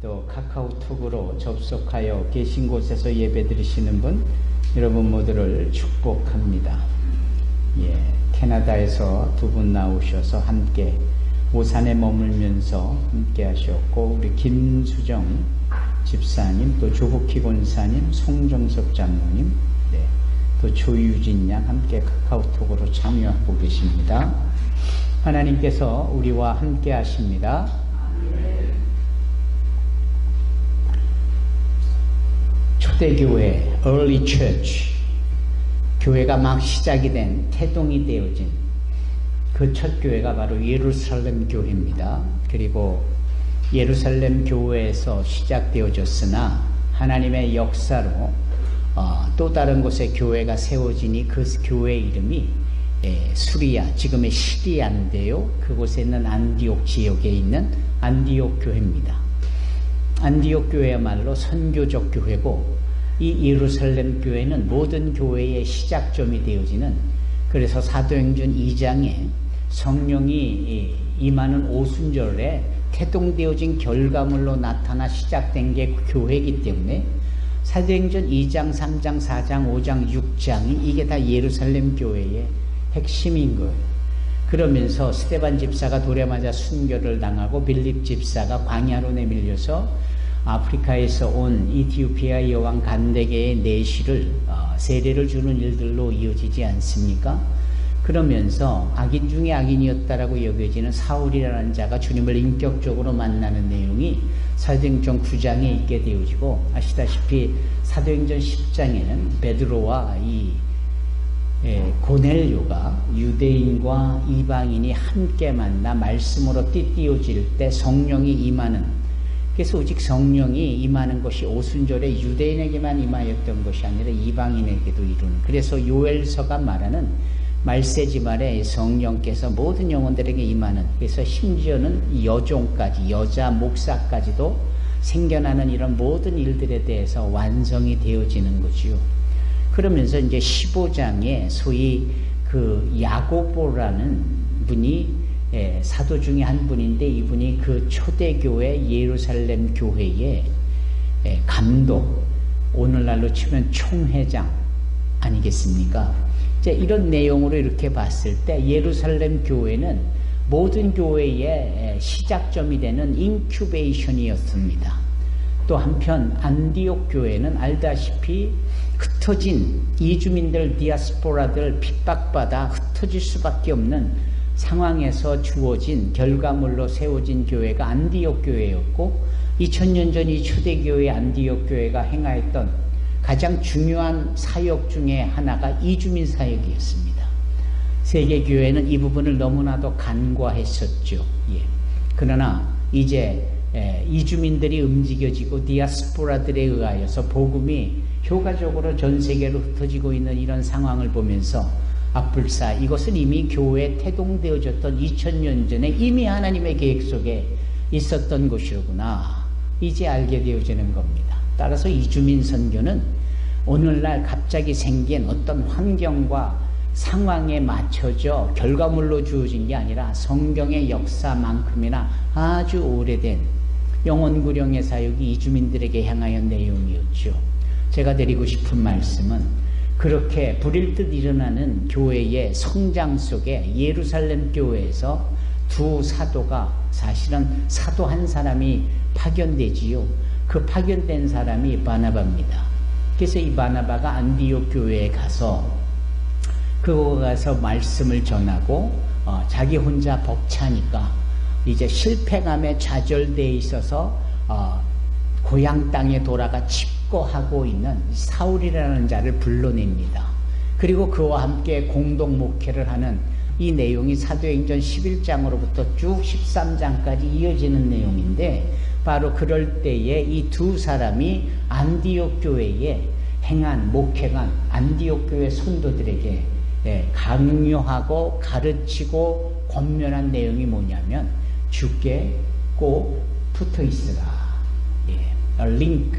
또 카카오톡으로 접속하여 계신 곳에서 예배드리시는 분 여러분 모두를 축복합니다. 캐나다에서 두 분 나오셔서 함께 오산에 머물면서 함께 하셨고, 우리 김수정 집사님, 또 조복희 권사님, 송정석 장로님, 또 조유진 양 함께 카카오톡으로 참여하고 계십니다. 하나님께서 우리와 함께 하십니다. 초대교회, early church, 교회가 막 시작이 된, 태동이 되어진 그 첫 교회가 바로 예루살렘 교회입니다. 그리고 예루살렘 교회에서 시작되어졌으나 하나님의 역사로 또 다른 곳에 교회가 세워지니 그 교회 이름이 수리아, 지금의 시리아인데요. 그곳에 있는 안디옥 지역에 있는 안디옥 교회입니다. 안디옥 교회야말로 선교적 교회고, 이 예루살렘 교회는 모든 교회의 시작점이 되어지는, 그래서 사도행전 2장에 성령이 임하는 오순절에 태동되어진 결과물로 나타나 시작된 게 교회이기 때문에 사도행전 2장, 3장, 4장, 5장, 6장이 이게 다 예루살렘 교회의 핵심인 거예요. 그러면서 스데반 집사가 돌에 맞아 순교를 당하고 빌립 집사가 광야로 내밀려서 아프리카에서 온 이티오피아 여왕 간데게의 내시를 세례를 주는 일들로 이어지지 않습니까? 그러면서 악인 중에 악인이었다라고 여겨지는 사울이라는 자가 주님을 인격적으로 만나는 내용이 사도행전 9장에 있게 되어지고, 아시다시피 사도행전 10장에는 베드로와 이 고넬료가 유대인과 이방인이 함께 만나 말씀으로 띠띠어질 때 성령이 임하는, 그래서 오직 성령이 임하는 것이 오순절에 유대인에게만 임하였던 것이 아니라 이방인에게도 이루는, 그래서 요엘서가 말하는 말세지 말에 성령께서 모든 영혼들에게 임하는, 그래서 심지어는 여종까지, 여자 목사까지도 생겨나는 이런 모든 일들에 대해서 완성이 되어지는 거지요. 그러면서 이제 15장에 소위 그 야고보라는 분이 사도 중에 한 분인데, 이분이 그 초대교회 예루살렘 교회의 감독, 오늘날로 치면 총회장 아니겠습니까? 이제 이런 내용으로 이렇게 봤을 때 예루살렘 교회는 모든 교회의 시작점이 되는 인큐베이션이었습니다. 또 한편 안디옥 교회는 알다시피 흩어진 이주민들, 디아스포라들 핍박받아 흩어질 수밖에 없는 상황에서 주어진 결과물로 세워진 교회가 안디옥 교회였고, 2000년 전 이 초대교회 안디옥 교회가 행하였던 가장 중요한 사역 중에 하나가 이주민 사역이었습니다. 세계교회는 이 부분을 너무나도 간과했었죠. 그러나 이제 이주민들이 움직여지고 디아스포라들에 의하여서 복음이 효과적으로 전 세계로 흩어지고 있는 이런 상황을 보면서 앞불사, 이것은 이미 교회에 태동되어졌던 2000년 전에 이미 하나님의 계획 속에 있었던 것이로구나, 이제 알게 되어지는 겁니다. 따라서 이주민 선교는 오늘날 갑자기 생긴 어떤 환경과 상황에 맞춰져 결과물로 주어진 게 아니라 성경의 역사만큼이나 아주 오래된 영혼구령의 사역이 이주민들에게 향하여 내용이었죠. 제가 드리고 싶은 말씀은, 그렇게 불일 듯 일어나는 교회의 성장 속에 예루살렘 교회에서 두 사도가, 사실은 사도 한 사람이 파견되지요. 그 파견된 사람이 바나바입니다. 그래서 이 바나바가 안디옥 교회에 가서 그곳에 가서 말씀을 전하고, 자기 혼자 벅차니까 이제 실패감에 좌절되어 있어서 고향 땅에 돌아가 집거하고 있는 사울이라는 자를 불러냅니다. 그리고 그와 함께 공동 목회를 하는 이 내용이 사도행전 11장으로부터 쭉 13장까지 이어지는 내용인데, 바로 그럴 때에 이 두 사람이 안디옥 교회에 행한 목회관, 안디옥 교회 성도들에게 강요하고 가르치고 권면한 내용이 뭐냐면, 주께 꼭 붙어 있으라. A link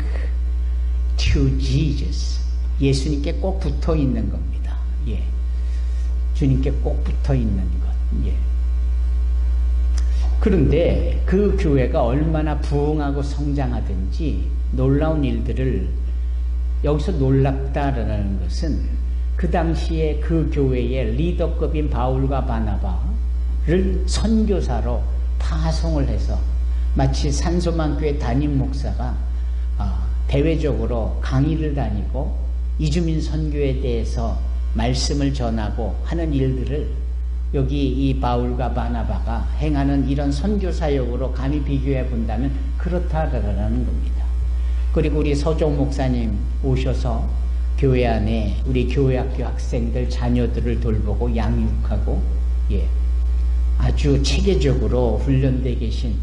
to Jesus. 예수님께 꼭 붙어 있는 겁니다. 주님께 꼭 붙어 있는 것. 그런데 그 교회가 얼마나 부흥하고 성장하든지 놀라운 일들을 여기서 놀랍다라는 것은 그 당시에 그 교회의 리더급인 바울과 바나바를 선교사로 파송을 해서 마치 산소만교회 담임 목사가 대외적으로 강의를 다니고 이주민 선교에 대해서 말씀을 전하고 하는 일들을 여기 이 바울과 바나바가 행하는 이런 선교 사역으로 감히 비교해 본다면 그렇다라는 겁니다. 그리고 우리 서종 목사님 오셔서 교회 안에 우리 교회학교 학생들 자녀들을 돌보고 양육하고 아주 체계적으로 훈련되어 계신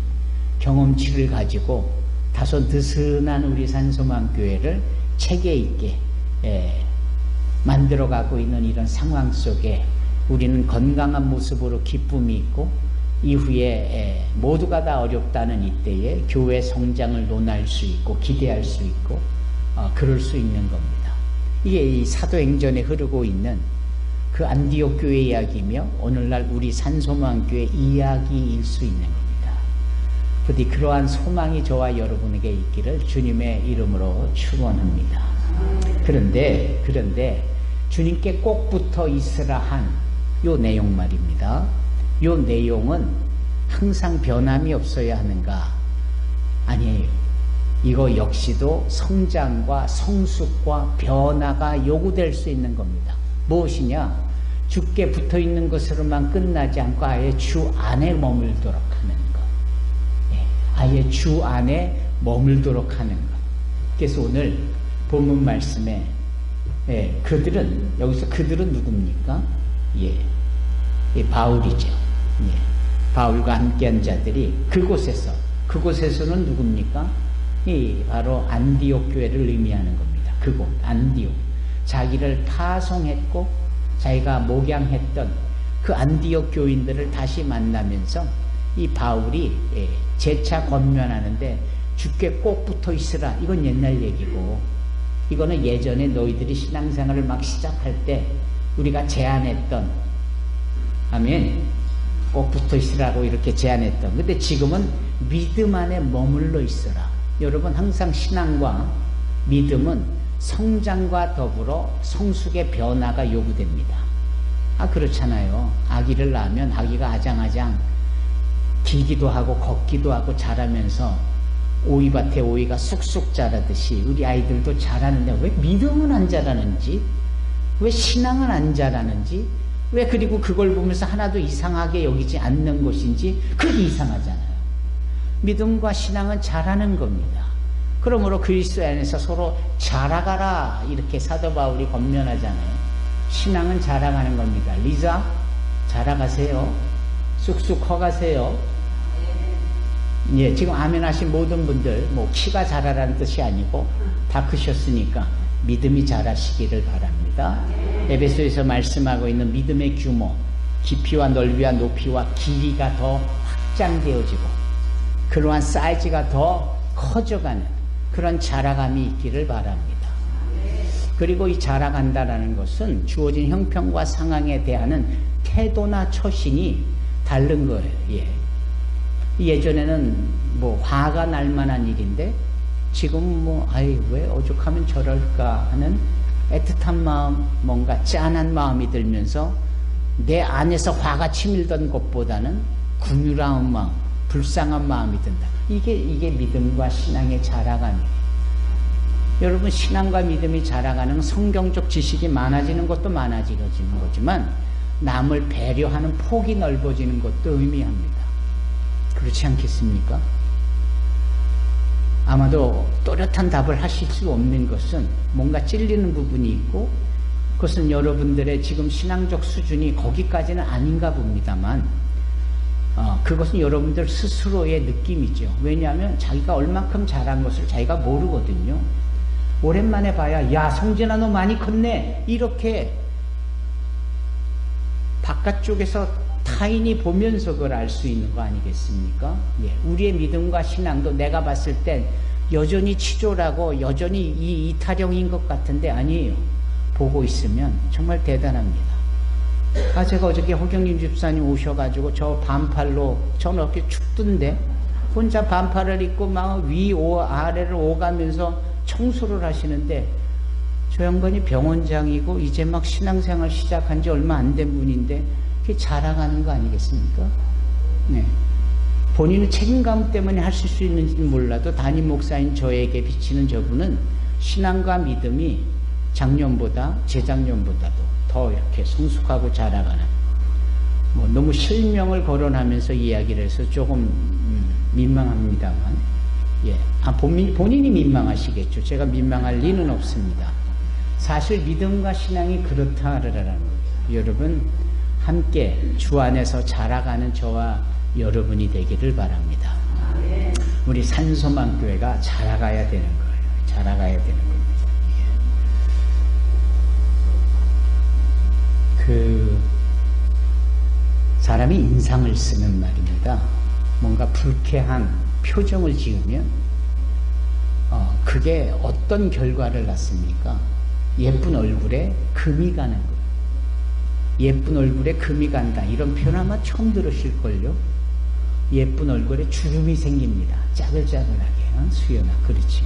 경험치를 가지고 다소 느슨한 우리 산소만 교회를 체계 있게 만들어가고 있는 이런 상황 속에 우리는 건강한 모습으로 기쁨이 있고 이후에 모두가 다 어렵다는 이때에 교회 성장을 논할 수 있고 기대할 수 있고 그럴 수 있는 겁니다. 이게 이 사도행전에 흐르고 있는 그 안디옥 교회 이야기며 오늘날 우리 산소만 교회 이야기일 수 있는 겁니다. 부디 그러한 소망이 저와 여러분에게 있기를 주님의 이름으로 축원합니다. 그런데 주님께 꼭 붙어 있으라 한 요 내용 말입니다. 요 내용은 항상 변함이 없어야 하는가? 아니에요. 이거 역시도 성장과 성숙과 변화가 요구될 수 있는 겁니다. 무엇이냐? 주께 붙어 있는 것으로만 끝나지 않고 아예 주 안에 머물도록 하는 것. 아예 주 안에 머물도록 하는 것. 그래서 오늘 본문 말씀에 여기서 그들은 누굽니까? 바울이죠. 바울과 함께한 자들이 그곳에서는 누굽니까? 바로 안디옥 교회를 의미하는 겁니다. 그곳 안디옥, 자기를 파송했고 자기가 목양했던 그 안디옥 교인들을 다시 만나면서 이 바울이 재차 권면하는데 주께 꼭 붙어 있으라. 이건 옛날 얘기고, 이거는 예전에 너희들이 신앙생활을 막 시작할 때 우리가 제안했던, 아멘, 꼭 붙어 있으라고 이렇게 제안했던. 근데 지금은 믿음 안에 머물러 있어라. 여러분, 항상 신앙과 믿음은 성장과 더불어 성숙의 변화가 요구됩니다. 그렇잖아요. 아기를 낳으면 아기가 아장아장 기기도 하고 걷기도 하고 자라면서 오이밭에 오이가 쑥쑥 자라듯이 우리 아이들도 자라는데 왜 믿음은 안 자라는지, 왜 신앙은 안 자라는지, 왜 그리고 그걸 보면서 하나도 이상하게 여기지 않는 것인지, 그게 이상하잖아요. 믿음과 신앙은 자라는 겁니다. 그러므로 그리스도 안에서 서로 자라가라 이렇게 사도 바울이 권면하잖아요. 신앙은 자라가는 겁니다. 리자, 자라가세요. 쑥쑥 커가세요. 지금 아멘 하신 모든 분들, 키가 자라라는 뜻이 아니고 다 크셨으니까 믿음이 자라시기를 바랍니다. 에베소에서 말씀하고 있는 믿음의 규모, 깊이와 넓이와 높이와 길이가 더 확장되어지고 그러한 사이즈가 더 커져가는 그런 자라감이 있기를 바랍니다. 그리고 이 자라간다라는 것은 주어진 형편과 상황에 대한 태도나 처신이 다른 거예요. 예전에는 화가 날 만한 일인데 지금 왜 오죽하면 저럴까 하는 애틋한 마음, 뭔가 짠한 마음이 들면서 내 안에서 화가 치밀던 것보다는 긍휼한 마음, 불쌍한 마음이 든다. 이게 믿음과 신앙의 자라감이에요. 여러분, 신앙과 믿음이 자라가는 성경적 지식이 많아지는 것도 많아지는 거지만 남을 배려하는 폭이 넓어지는 것도 의미합니다. 그렇지 않겠습니까? 아마도 또렷한 답을 하실 수 없는 것은 뭔가 찔리는 부분이 있고, 그것은 여러분들의 지금 신앙적 수준이 거기까지는 아닌가 봅니다만, 그것은 여러분들 스스로의 느낌이죠. 왜냐하면 자기가 얼만큼 잘한 것을 자기가 모르거든요. 오랜만에 봐야 야 성진아 너 많이 컸네 이렇게 바깥쪽에서 타인이 보면서 그걸 알 수 있는 거 아니겠습니까? 우리의 믿음과 신앙도 내가 봤을 땐 여전히 치졸하고 여전히 이타령인 것 같은데 아니에요. 보고 있으면 정말 대단합니다. 제가 어저께 허경림 집사님 오셔가지고 저 반팔로, 저는 어떻게 춥던데 혼자 반팔을 입고 막 아래를 오가면서 청소를 하시는데, 저 양반이 병원장이고 이제 막 신앙생활 시작한 지 얼마 안 된 분인데 그게 자랑하는 거 아니겠습니까? 네. 본인은 책임감 때문에 하실 수 있는지는 몰라도 담임 목사인 저에게 비치는 저분은 신앙과 믿음이 작년보다 재작년보다도 더 이렇게 성숙하고 자라가는, 너무 실명을 거론하면서 이야기를 해서 조금 민망합니다만, 본인이 민망하시겠죠. 제가 민망할 리는 없습니다. 사실 믿음과 신앙이 그렇다라는 거예요. 여러분 함께 주 안에서 자라가는 저와 여러분이 되기를 바랍니다. 우리 산소망교회가 자라가야 되는 거예요. 자라가야 되는 겁니다. 사람이 인상을 쓰는 말입니다. 뭔가 불쾌한 표정을 지으면 그게 어떤 결과를 낳습니까? 예쁜 얼굴에 금이 가는 거예요. 예쁜 얼굴에 금이 간다, 이런 표현 아마 처음 들으실걸요. 예쁜 얼굴에 주름이 생깁니다. 짜글짜글하게. 수연아, 그렇지.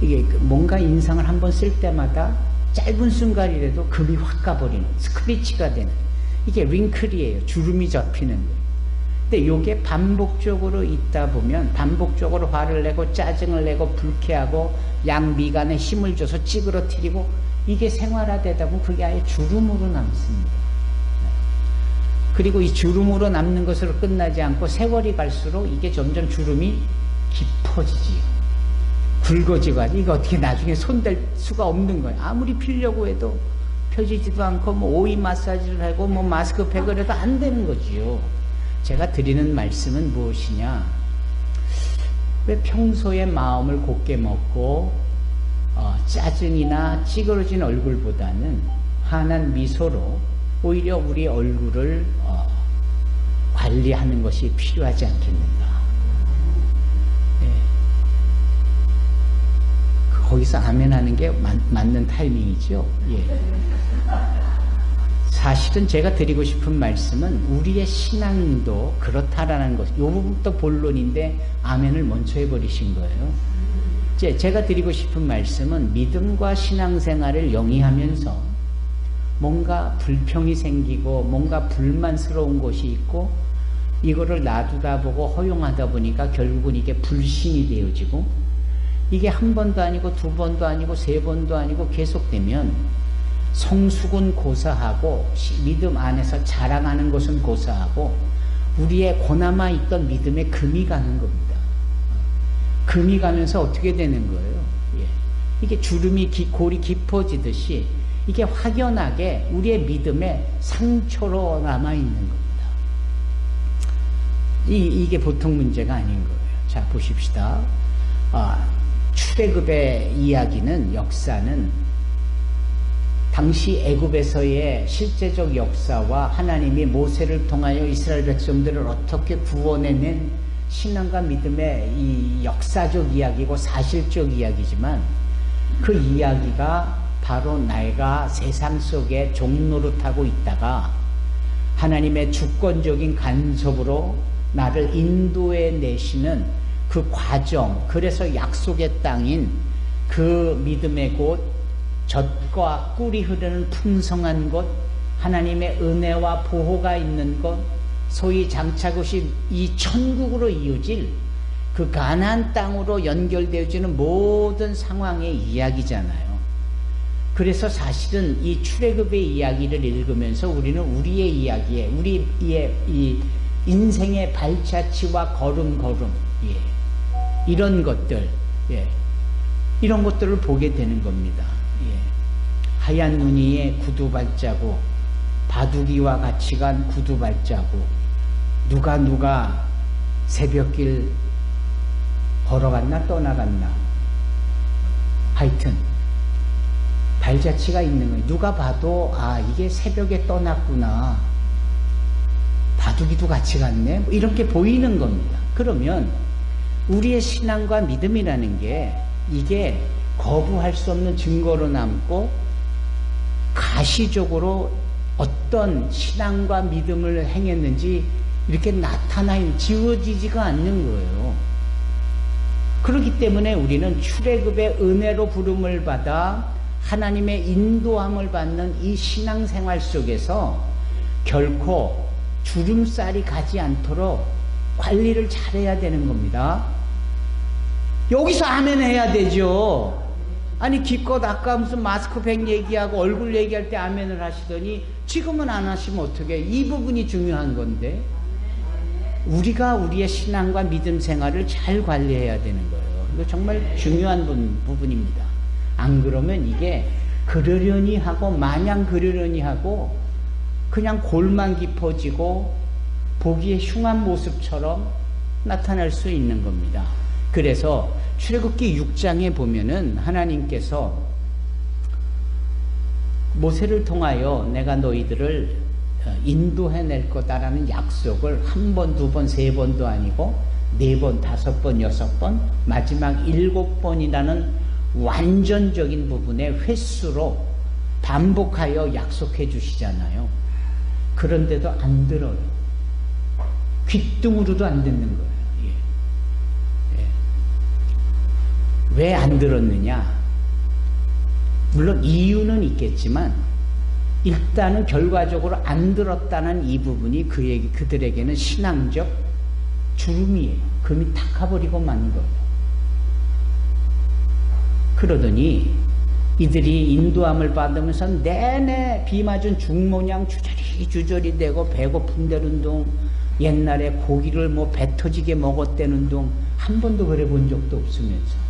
이게 뭔가 인상을 한번 쓸 때마다 짧은 순간이라도 금이 확 가버리는, 스크래치가 되는, 이게 링클이에요. 주름이 접히는 거예요. 근데 요게 반복적으로 있다 보면 반복적으로 화를 내고 짜증을 내고 불쾌하고 양미간에 힘을 줘서 찌그러뜨리고, 이게 생활화되다 보면 그게 아예 주름으로 남습니다. 그리고 이 주름으로 남는 것으로 끝나지 않고 세월이 갈수록 이게 점점 주름이 깊어지지요. 굵어지고 하지. 이거 어떻게 나중에 손댈 수가 없는 거예요. 아무리 피려고 해도 펴지지도 않고 오이 마사지를 하고 마스크팩을 해도 안 되는 거지요. 제가 드리는 말씀은 무엇이냐? 왜 평소에 마음을 곱게 먹고 짜증이나 찌그러진 얼굴보다는 환한 미소로 오히려 우리 얼굴을 관리하는 것이 필요하지 않겠는가? 거기서 아멘 하는 게 맞는 타이밍이죠. 사실은 제가 드리고 싶은 말씀은 우리의 신앙도 그렇다라는 것, 이 부분부터 본론인데 아멘을 먼저 해버리신 거예요. 제가 드리고 싶은 말씀은 믿음과 신앙생활을 영위하면서 뭔가 불평이 생기고 뭔가 불만스러운 것이 있고, 이거를 놔두다 보고 허용하다 보니까 결국은 이게 불신이 되어지고, 이게 한 번도 아니고 두 번도 아니고 세 번도 아니고 계속되면 성숙은 고사하고 믿음 안에서 자랑하는 것은 고사하고 우리의 고남아 있던 믿음에 금이 가는 겁니다. 금이 가면서 어떻게 되는 거예요? 이게 주름이 골이 깊어지듯이 이게 확연하게 우리의 믿음에 상처로 남아있는 겁니다. 이게 보통 문제가 아닌 거예요. 자, 보십시다. 출애굽의 이야기는, 역사는 당시 애굽에서의 실제적 역사와 하나님이 모세를 통하여 이스라엘 백성들을 어떻게 구원해낸 신앙과 믿음의 이 역사적 이야기고 사실적 이야기지만, 그 이야기가 바로 내가 세상 속에 종노릇하고 있다가 하나님의 주권적인 간섭으로 나를 인도해 내시는 그 과정, 그래서 약속의 땅인 그 믿음의 곳, 젖과 꿀이 흐르는 풍성한 곳, 하나님의 은혜와 보호가 있는 곳, 소위 장차것이 이 천국으로 이어질 그 가나안 땅으로 연결되어지는 모든 상황의 이야기잖아요. 그래서 사실은 이 출애굽의 이야기를 읽으면서 우리는 우리의 이야기에, 우리의 이 인생의 발자취와 걸음걸음, 이런 것들, 이런 것들을 보게 되는 겁니다. 하얀 무늬의 구두 발자국, 바둑이와 같이 간 구두 발자국, 누가 새벽길 걸어갔나 떠나갔나, 하여튼 발자취가 있는 거예요. 누가 봐도 이게 새벽에 떠났구나, 바둑이도 같이 갔네, 이렇게 보이는 겁니다. 그러면 우리의 신앙과 믿음이라는 게 이게 거부할 수 없는 증거로 남고 가시적으로 어떤 신앙과 믿음을 행했는지 이렇게 지워지지가 않는 거예요. 그렇기 때문에 우리는 출애굽의 은혜로 부름을 받아 하나님의 인도함을 받는 이 신앙생활 속에서 결코 주름살이 가지 않도록 관리를 잘해야 되는 겁니다. 여기서 아멘 해야 되죠. 아니 기껏 아까 무슨 마스크팩 얘기하고 얼굴 얘기할 때 아멘을 하시더니 지금은 안 하시면 어떡해. 이 부분이 중요한 건데 우리가 우리의 신앙과 믿음 생활을 잘 관리해야 되는 거예요. 이거 정말 중요한 부분입니다. 안 그러면 이게 그러려니 하고 마냥 그러려니 하고 그냥 골만 깊어지고 보기에 흉한 모습처럼 나타날 수 있는 겁니다. 그래서 출애굽기 6장에 보면은 하나님께서 모세를 통하여 내가 너희들을 인도해낼 거다라는 약속을 한 번, 두 번, 세 번도 아니고 4번, 5번, 6번, 마지막 7번이라는 완전적인 부분의 횟수로 반복하여 약속해 주시잖아요. 그런데도 안 들어요. 귓등으로도 안 듣는 거예요. 왜 안 들었느냐? 물론 이유는 있겠지만 일단은 결과적으로 안 들었다는 이 부분이 그들에게는 신앙적 주름이에요. 금이 탁 가버리고 만 거예요. 그러더니 이들이 인도함을 받으면서 내내 비 맞은 죽모냥 주저리 되고 배고픈 데는 둥 옛날에 고기를 배 터지게 먹었다는 둥 한 번도 그래 본 적도 없으면서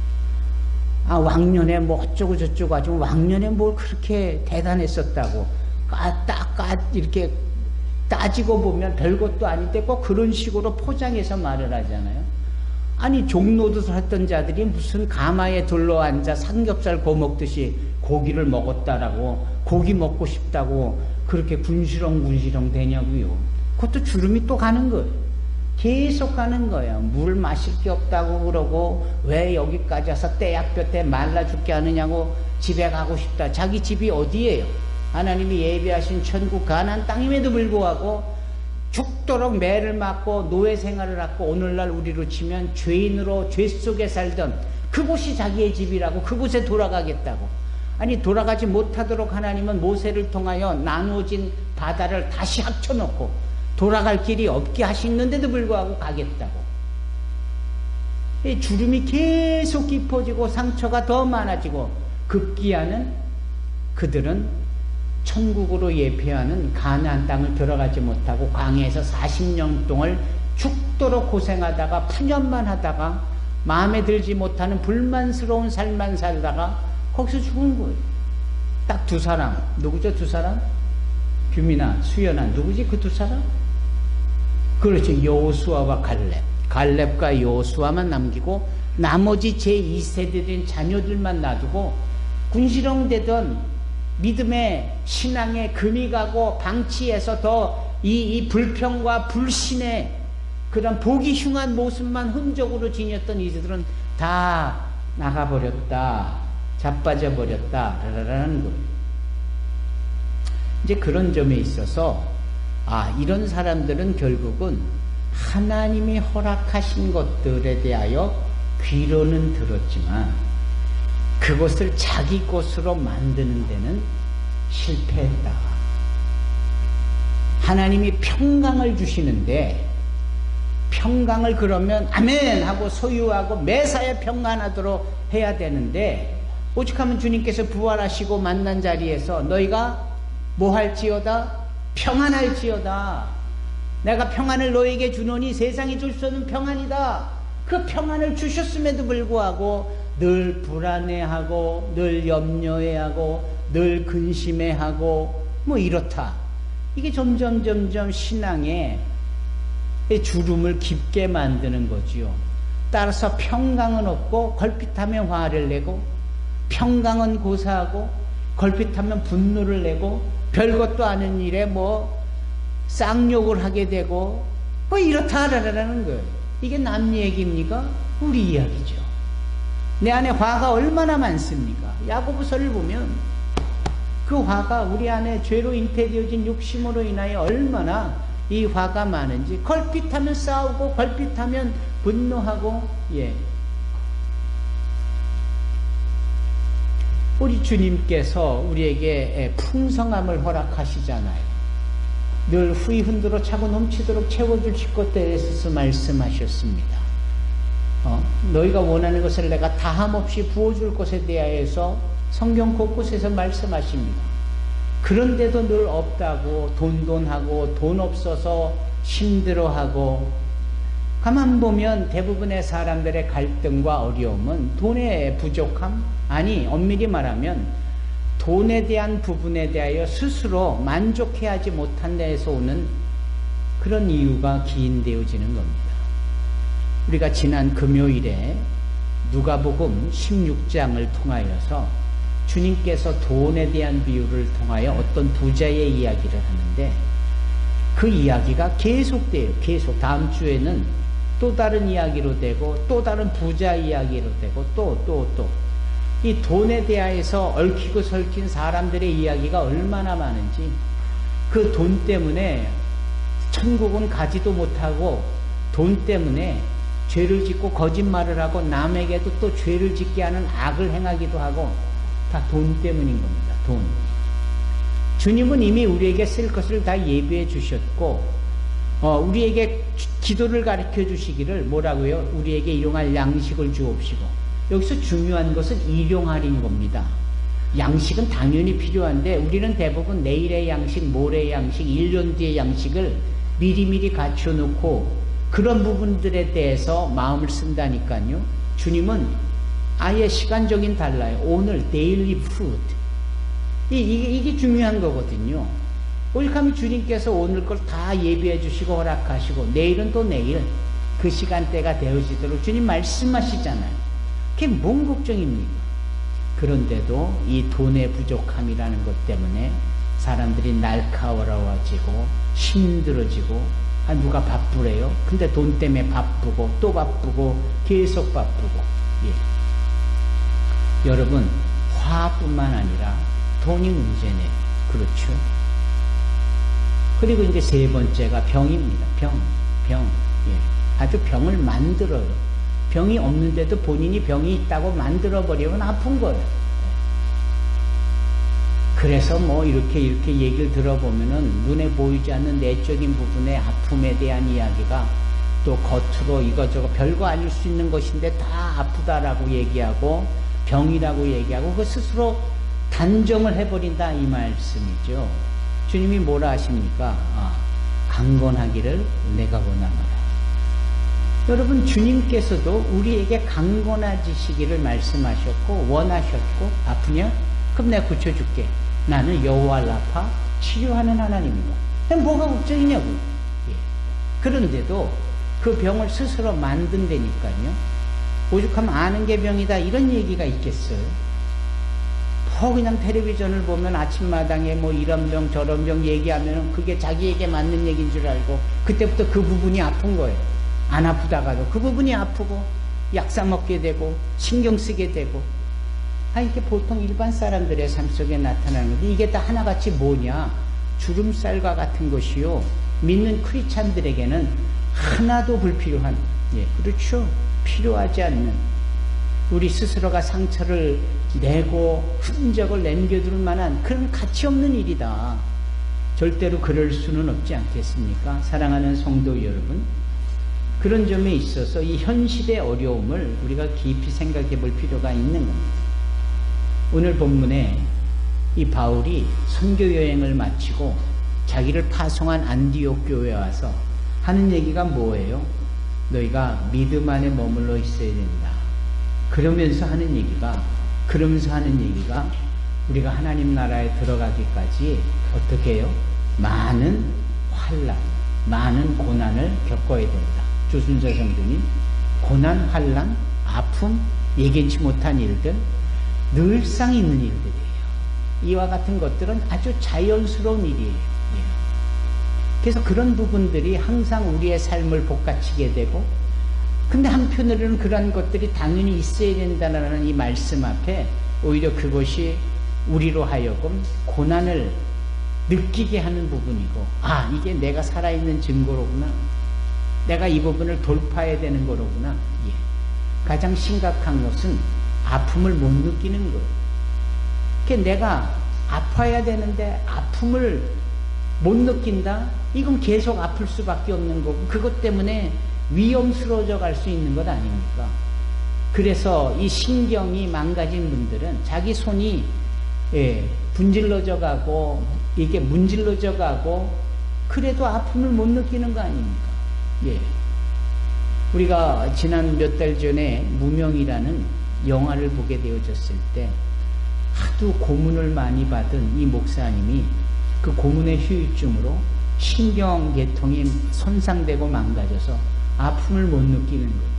왕년에 어쩌고 저쩌고 아주 왕년에 뭘 그렇게 대단했었다고 이렇게 따지고 보면 별것도 아닌데 꼭 그런 식으로 포장해서 말을 하잖아요. 아니 종노릇을 했던 자들이 무슨 가마에 둘러앉아 삼겹살 구워먹듯이 고기를 먹었다라고 고기 먹고 싶다고 그렇게 군시렁 되냐고요. 그것도 주름이 또 가는 거예요. 계속 가는 거예요. 물 마실 게 없다고 그러고 왜 여기까지 와서 떼약볕에 말라 죽게 하느냐고 집에 가고 싶다. 자기 집이 어디예요? 하나님이 예비하신 천국 가나안 땅임에도 불구하고 죽도록 매를 맞고 노예 생활을 하고 오늘날 우리로 치면 죄인으로 죄 속에 살던 그곳이 자기의 집이라고 그곳에 돌아가겠다고. 아니 돌아가지 못하도록 하나님은 모세를 통하여 나누어진 바다를 다시 합쳐놓고 돌아갈 길이 없게 하시는데도 불구하고 가겠다고. 주름이 계속 깊어지고 상처가 더 많아지고 급기야는 그들은 천국으로 예표하는 가나안 땅을 들어가지 못하고 광야에서 40년 동안 죽도록 고생하다가 푸념만 하다가 마음에 들지 못하는 불만스러운 삶만 살다가 거기서 죽은 거예요. 딱 2사람. 누구죠? 2사람? 규민아, 수연아, 누구지? 그 2사람? 그렇죠. 여호수아와 갈렙과 여호수아만 남기고 나머지 제2세대된 자녀들만 놔두고 군시렁대던 믿음의 신앙의 금이 가고 방치해서 더 이 불평과 불신의 그런 보기 흉한 모습만 흔적으로 지녔던 이들은 다 나가버렸다. 자빠져버렸다라는 거예요. 이제 그런 점에 있어서 이런 사람들은 결국은 하나님이 허락하신 것들에 대하여 귀로는 들었지만 그것을 자기 것으로 만드는 데는 실패했다. 하나님이 평강을 주시는데 평강을 그러면 아멘 하고 소유하고 매사에 평안하도록 해야 되는데 오직하면 주님께서 부활하시고 만난 자리에서 너희가 뭐 할지어다? 평안할지어다. 내가 평안을 너에게 주노니 세상이 줄 수 없는 평안이다. 그 평안을 주셨음에도 불구하고 늘 불안해하고 늘 염려해하고 늘 근심해하고 이렇다. 이게 점점 신앙의 주름을 깊게 만드는 거지요. 따라서 평강은 없고 걸핏하면 화를 내고 평강은 고사하고 걸핏하면 분노를 내고 별것도 아닌 일에 쌍욕을 하게 되고 이렇다라는 거예요. 이게 남 얘기입니까? 우리 이야기죠. 내 안에 화가 얼마나 많습니까? 야고보서를 보면 그 화가 우리 안에 죄로 잉태되어진 욕심으로 인하여 얼마나 이 화가 많은지, 걸핏하면 싸우고 걸핏하면 분노하고, 우리 주님께서 우리에게 풍성함을 허락하시잖아요. 늘 후이 흔들어 차고 넘치도록 채워주실 것에 대해서 말씀하셨습니다. 너희가 원하는 것을 내가 다함없이 부어줄 것에 대하여서 성경 곳곳에서 말씀하십니다. 그런데도 늘 없다고 돈하고 돈 없어서 힘들어하고, 가만 보면 대부분의 사람들의 갈등과 어려움은 돈의 부족함, 아니 엄밀히 말하면 돈에 대한 부분에 대하여 스스로 만족해하지 못한 데에서 오는 그런 이유가 기인되어지는 겁니다. 우리가 지난 금요일에 누가복음 16장을 통하여서 주님께서 돈에 대한 비유를 통하여 어떤 부자의 이야기를 하는데, 그 이야기가 계속돼요. 계속 다음 주에는 또 다른 이야기로 되고, 또 다른 부자 이야기로 되고, 또 이 돈에 대하여서 얽히고 설킨 사람들의 이야기가 얼마나 많은지, 그 돈 때문에 천국은 가지도 못하고 돈 때문에 죄를 짓고 거짓말을 하고 남에게도 또 죄를 짓게 하는 악을 행하기도 하고, 다 돈 때문인 겁니다. 돈. 주님은 이미 우리에게 쓸 것을 다 예비해 주셨고, 우리에게 기도를 가르쳐 주시기를 뭐라고요? 우리에게 일용할 양식을 주옵시고. 여기서 중요한 것은 일용할인 겁니다. 양식은 당연히 필요한데 우리는 대부분 내일의 양식, 모레의 양식, 1년 뒤의 양식을 미리미리 갖춰놓고 그런 부분들에 대해서 마음을 쓴다니까요. 주님은 아예 시간적인 달라요. 오늘 daily food. 이게 중요한 거거든요. 오직하면 주님께서 오늘 걸 다 예비해 주시고 허락하시고, 내일은 또 내일 그 시간대가 되어지도록 주님 말씀하시잖아요. 그게 뭔 걱정입니까? 그런데도 이 돈의 부족함이라는 것 때문에 사람들이 날카로워지고 힘들어지고, 누가 바쁘래요? 근데 돈 때문에 바쁘고 또 바쁘고 계속 바쁘고. 여러분, 화뿐만 아니라 돈이 문제네요. 그렇죠? 그리고 이제 세 번째가 병입니다. 병. 아주 병을 만들어요. 병이 없는데도 본인이 병이 있다고 만들어버리면 아픈 거예요. 그래서 뭐 이렇게 얘기를 들어보면은 눈에 보이지 않는 내적인 부분의 아픔에 대한 이야기가 또 겉으로 이거저거 별거 아닐 수 있는 것인데 다 아프다라고 얘기하고 병이라고 얘기하고 그 스스로 단정을 해버린다, 이 말씀이죠. 주님이 뭐라 하십니까? 강건하기를 내가 원하노라. 여러분, 주님께서도 우리에게 강건해지시기를 말씀하셨고 원하셨고, 아프냐? 그럼 내가 고쳐줄게. 나는 여호와 라파, 치료하는 하나님이다. 그럼 뭐가 걱정이냐고요. 그런데도 그 병을 스스로 만든다니까요. 오죽하면 아는 게 병이다 이런 얘기가 있겠어요? 그냥 텔레비전을 보면 아침마당에 뭐 이런 병 저런 병 얘기하면 그게 자기에게 맞는 얘기인 줄 알고 그때부터 그 부분이 아픈 거예요. 안 아프다가도 그 부분이 아프고 약 사 먹게 되고 신경 쓰게 되고, 이게 보통 일반 사람들의 삶 속에 나타나는 건데, 이게 다 하나같이 뭐냐? 주름살과 같은 것이요, 믿는 크리스찬들에게는 하나도 불필요한, 그렇죠, 필요하지 않는, 우리 스스로가 상처를 내고 흔적을 남겨둘 만한 그런 가치 없는 일이다. 절대로 그럴 수는 없지 않겠습니까? 사랑하는 성도 여러분, 그런 점에 있어서 이 현실의 어려움을 우리가 깊이 생각해 볼 필요가 있는 겁니다. 오늘 본문에 이 바울이 선교 여행을 마치고 자기를 파송한 안디옥 교회에 와서 하는 얘기가 뭐예요? 너희가 믿음 안에 머물러 있어야 된다. 그러면서 하는 얘기가 우리가 하나님 나라에 들어가기까지 어떻게 해요? 많은 환난, 많은 고난을 겪어야 된다. 조순자 성도님, 고난, 환난, 아픔, 예견치 못한 일들, 늘상 있는 일들이에요. 이와 같은 것들은 아주 자연스러운 일이에요. 그래서 그런 부분들이 항상 우리의 삶을 볶아치게 되고, 근데 한편으로는 그런 것들이 당연히 있어야 된다는 이 말씀 앞에 오히려 그것이 우리로 하여금 고난을 느끼게 하는 부분이고, 아, 이게 내가 살아있는 증거로구나. 내가 이 부분을 돌파해야 되는 거로구나. 예. 가장 심각한 것은 아픔을 못 느끼는 거예요. 그러니까 내가 아파야 되는데 아픔을 못 느낀다? 이건 계속 아플 수밖에 없는 거고, 그것 때문에 위험스러워져 갈 수 있는 것 아닙니까? 그래서 이 신경이 망가진 분들은 자기 손이 분질러져 가고 이게 문질러져 가고 그래도 아픔을 못 느끼는 거 아닙니까? 예. 우리가 지난 몇 달 전에 무명이라는 영화를 보게 되어졌을 때 하도 고문을 많이 받은 이 목사님이 그 고문의 후유증으로 신경계통이 손상되고 망가져서 아픔을 못 느끼는 거예요.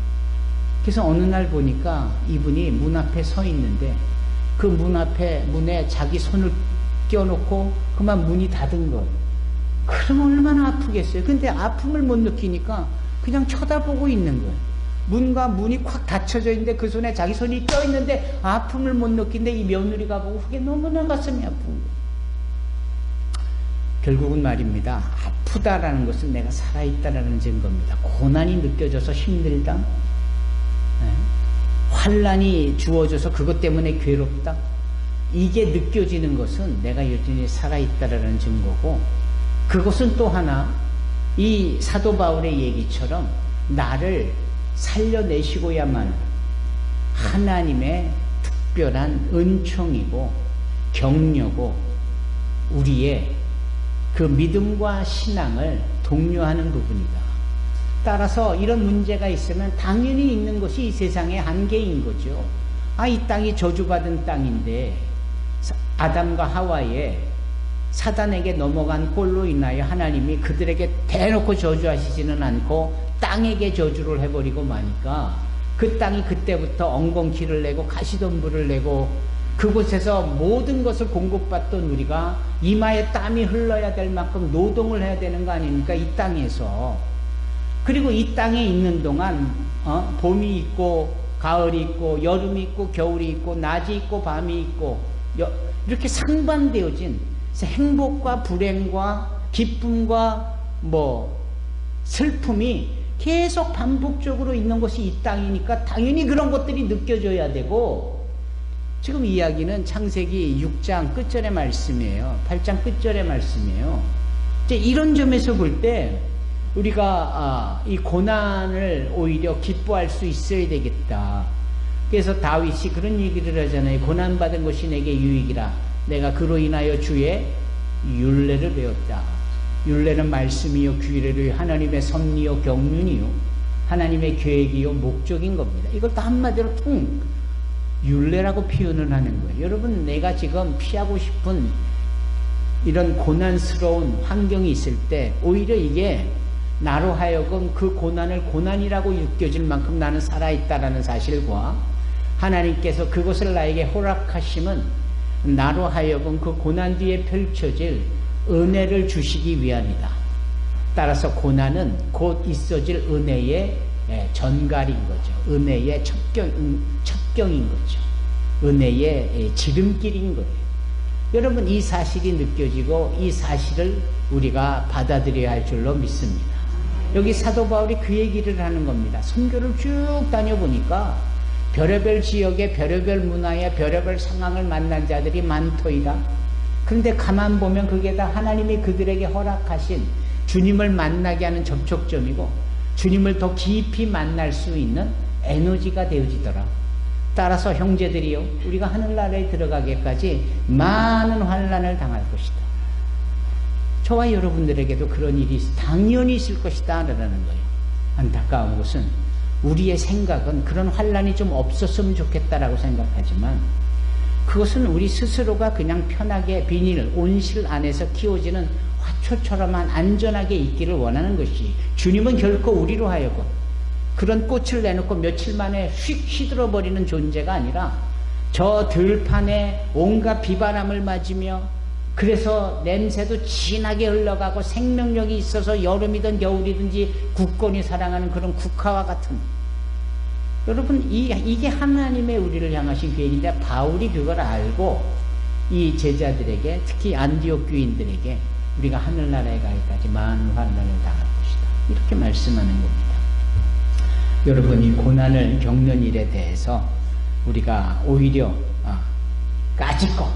그래서 어느 날 보니까 이분이 문 앞에 서 있는데 그 문에 자기 손을 껴놓고 그만 문이 닫은 거예요. 그럼 얼마나 아프겠어요. 근데 아픔을 못 느끼니까 그냥 쳐다보고 있는 거예요. 문과 문이 콱 닫혀져 있는데 그 손에 자기 손이 껴있는데 아픔을 못 느낀데 이 며느리가 보고 그게 너무나 가슴이 아픈 거예요. 결국은 말입니다. 아프다라는 것은 내가 살아있다라는 증거입니다. 고난이 느껴져서 힘들다. 환난이 주어져서 그것 때문에 괴롭다. 이게 느껴지는 것은 내가 여전히 살아있다라는 증거고, 그것은 또 하나 이 사도 바울의 얘기처럼 나를 살려내시고야만 하나님의 특별한 은총이고 격려고 우리의 그 믿음과 신앙을 독려하는 부분이다. 따라서 이런 문제가 있으면 당연히 있는 것이 이 세상의 한계인 거죠. 아, 이 땅이 저주받은 땅인데 아담과 하와의 사단에게 넘어간 꼴로 인하여 하나님이 그들에게 대놓고 저주하시지는 않고 땅에게 저주를 해버리고 마니까 그 땅이 그때부터 엉겅퀴를 내고 가시덤불을 내고 그곳에서 모든 것을 공급받던 우리가 이마에 땀이 흘러야 될 만큼 노동을 해야 되는 거 아닙니까? 이 땅에서. 그리고 이 땅에 있는 동안 봄이 있고 가을이 있고 여름이 있고 겨울이 있고 낮이 있고 밤이 있고 이렇게 상반되어진 행복과 불행과 기쁨과 슬픔이 계속 반복적으로 있는 것이 이 땅이니까 당연히 그런 것들이 느껴져야 되고, 지금 이야기는 창세기 6장 끝절의 말씀이에요. 8장 끝절의 말씀이에요. 이제 이런 점에서 볼 때 우리가 이 고난을 오히려 기뻐할 수 있어야 되겠다. 그래서 다윗이 그런 얘기를 하잖아요. 고난받은 것이 내게 유익이라. 내가 그로 인하여 주의 율례를 배웠다. 율례는 말씀이요 규례요 하나님의 섭리요 경륜이요 하나님의 계획이요 목적인 겁니다. 이걸 다 한마디로 율례라고 표현을 하는 거예요. 여러분, 내가 지금 피하고 싶은 이런 고난스러운 환경이 있을 때 오히려 이게 나로 하여금 그 고난을 고난이라고 느껴질 만큼 나는 살아있다라는 사실과 하나님께서 그것을 나에게 허락하심은 나로 하여금 그 고난 뒤에 펼쳐질 은혜를 주시기 위함이다. 따라서 고난은 곧 있어질 은혜의 전갈인 거죠. 은혜의 첩경인 거죠. 은혜의 지름길인 거예요. 여러분, 이 사실이 느껴지고 이 사실을 우리가 받아들여야 할 줄로 믿습니다. 여기 사도 바울이 그 얘기를 하는 겁니다. 선교를 쭉 다녀보니까 별의별 지역에 별의별 문화에 별의별 상황을 만난 자들이 많더이다. 그런데 가만 보면 그게 다 하나님이 그들에게 허락하신 주님을 만나게 하는 접촉점이고 주님을 더 깊이 만날 수 있는 에너지가 되어지더라. 따라서 형제들이요, 우리가 하늘나라에 들어가기까지 많은 환난을 당할 것이다. 저와 여러분들에게도 그런 일이 당연히 있을 것이다 라는 거예요. 안타까운 것은 우리의 생각은 그런 환난이 좀 없었으면 좋겠다라고 생각하지만 그것은 우리 스스로가 그냥 편하게 온실 안에서 키워지는 화초처럼만 안전하게 있기를 원하는 것이, 주님은 결코 우리로 하여금 그런 꽃을 내놓고 며칠 만에 휙 휘들어버리는 존재가 아니라 저 들판에 온갖 비바람을 맞으며 그래서 냄새도 진하게 흘러가고 생명력이 있어서 여름이든 겨울이든지 굳건히 사랑하는 그런 국화와 같은, 여러분, 이게 하나님의 우리를 향하신 계획인데 바울이 그걸 알고 이 제자들에게, 특히 안디옥 교인들에게 우리가 하늘나라에 가기까지 많은 환난을 당할 것이다. 이렇게 말씀하는 겁니다. 여러분이 고난을 겪는 일에 대해서 우리가 오히려 까짓거,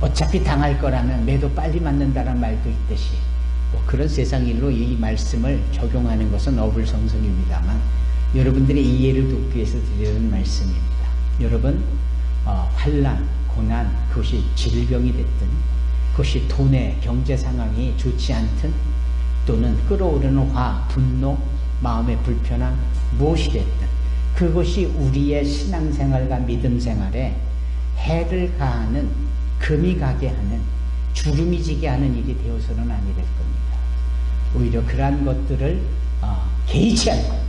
어차피 당할 거라면 매도 빨리 맞는다는 말도 있듯이 그런 세상 일로 이 말씀을 적용하는 것은 어불성설입니다만 여러분들의 이해를 돕기 위해서 드리는 말씀입니다. 여러분, 환난, 고난, 그것이 질병이 됐든 그것이 돈의 경제 상황이 좋지 않든 또는 끌어오르는 화, 분노, 마음의 불편함 무엇이 됐든 그것이 우리의 신앙생활과 믿음생활에 해를 가하는, 금이 가게 하는, 주름이 지게 하는 일이 되어서는 아니 될 겁니다. 오히려 그러한 것들을 개의치 않고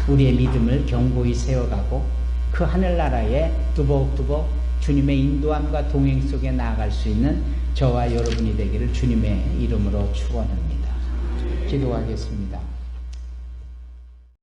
우리의 믿음을 견고히 세워가고 그 하늘나라에 두벅두벅 주님의 인도함과 동행 속에 나아갈 수 있는 저와 여러분이 되기를 주님의 이름으로 축원합니다. 기도하겠습니다.